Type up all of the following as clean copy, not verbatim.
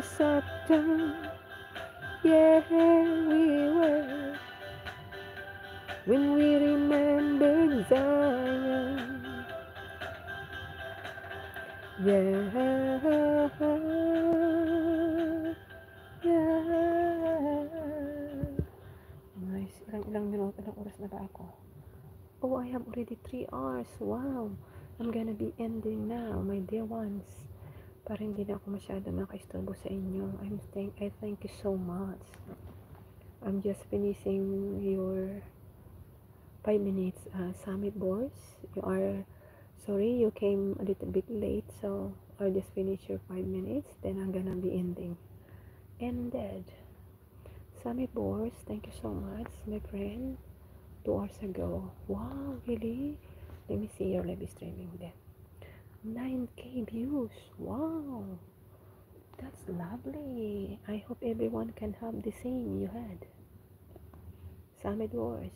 sat down, yeah, we were, when we remembered Zion, yeah, yeah. Nice. Ilang minuto, ilang oras na ba ako? Oh, I have already 3 hours. Wow. I'm gonna be ending now, my dear ones. Para hindi na ako masyado nakaistorbo sa inyo. I thank you so much. I'm just finishing your 5 minutes summit boys. Sorry, you came a little bit late, so I'll just finish your 5 minutes, then I'm gonna be ending. Ended. Summit boys, thank you so much, my friend. 2 hours ago. Wow, really? Let me see your live streaming then. 9K views. Wow. That's lovely. I hope everyone can have the same you had. Summit Wars.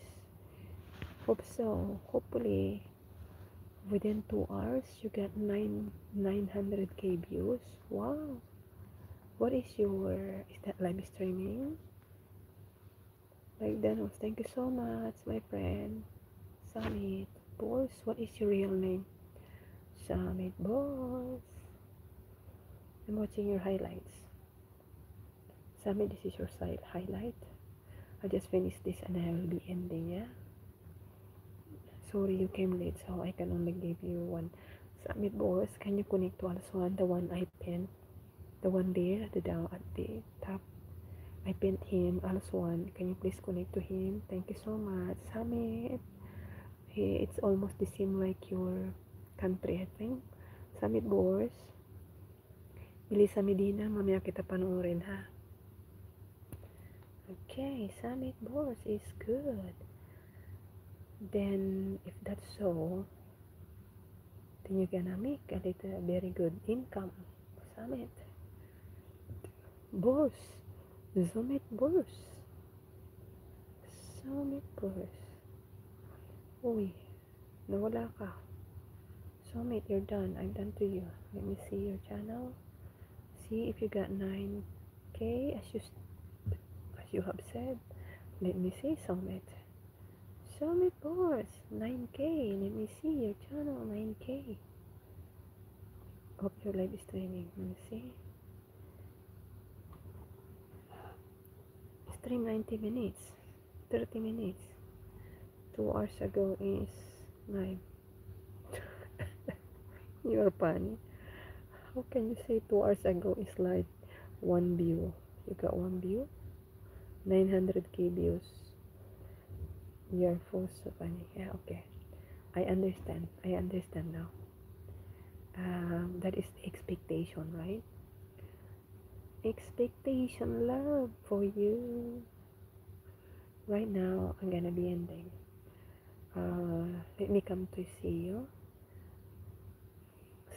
Hope so. Hopefully, within 2 hours, you get 900K views. Wow. What is that live streaming? Like Danos, thank you so much, my friend. Summit Boss, what is your real name? Summit Boss. I'm watching your highlights. Summit, this is your side highlight. I just finished this and I will be ending, yeah? Sorry you came late, so I can only give you one. Summit Boss, can you connect to Alswan, the one I pinned? The one there, down at the top. I pinned him, Alswan. Can you please connect to him? Thank you so much. Summit. It's almost the same like your country, I think. Summit Boss. Elisa Medina, mamaya kita panoorin ha. Okay, Summit Boss is good. Then, if that's so, then you're gonna make a little very good income. Summit. Boss. Summit Boss. Summit Boss. Uy, nawala ka. Summit, you're done. I'm done to you. Let me see your channel. See if you got 9K as you have said. Let me see, Summit. Summit Boss, 9K. Let me see your channel, 9K. Hope your live streaming. Let me see. Stream 90 minutes. 30 minutes. 2 hours ago is 9. You're funny. How can you say 2 hours ago is like 1 view? You got 1 view? 900K views. You're so funny. Yeah, okay. I understand now. That is expectation, right? Expectation love for you. Right now, I'm gonna be ending. Let me come to see you.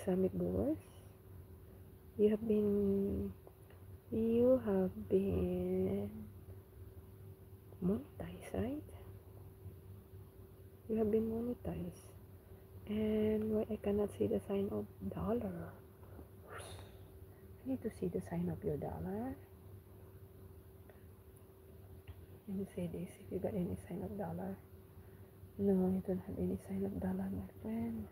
Summit Boys. You have been monetized, right? You have been monetized. And why I cannot see the sign of dollar? I need to see the sign of your dollar. Let me say this, if you got any sign of dollar. No, you don't have any sign of dollar, my friend.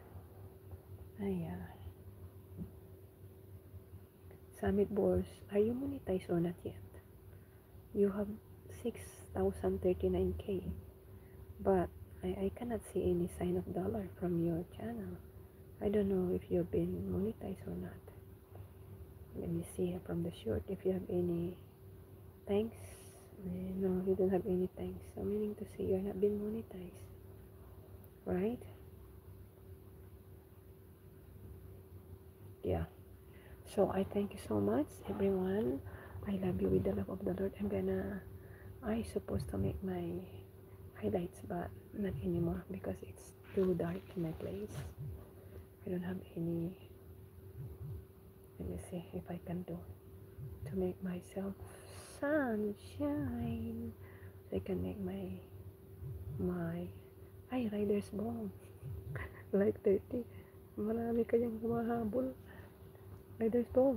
Summit Boards, are you monetized or not yet? You have 6,039K, but I cannot see any sign of dollar from your channel. I don't know if you've been monetized or not. Let me see from the short if you have any thanks. No, you don't have any thanks. So meaning to say you're not been monetized, right? Yeah. So I thank you so much, everyone. I love you with the love of the Lord. I supposed to make my highlights, but not anymore because it's too dark in my place. I don't have any. Let me see if I can do to make myself sunshine. So I can make my Riders Ball like 30. Marami kayang humahabol. Riders Ball.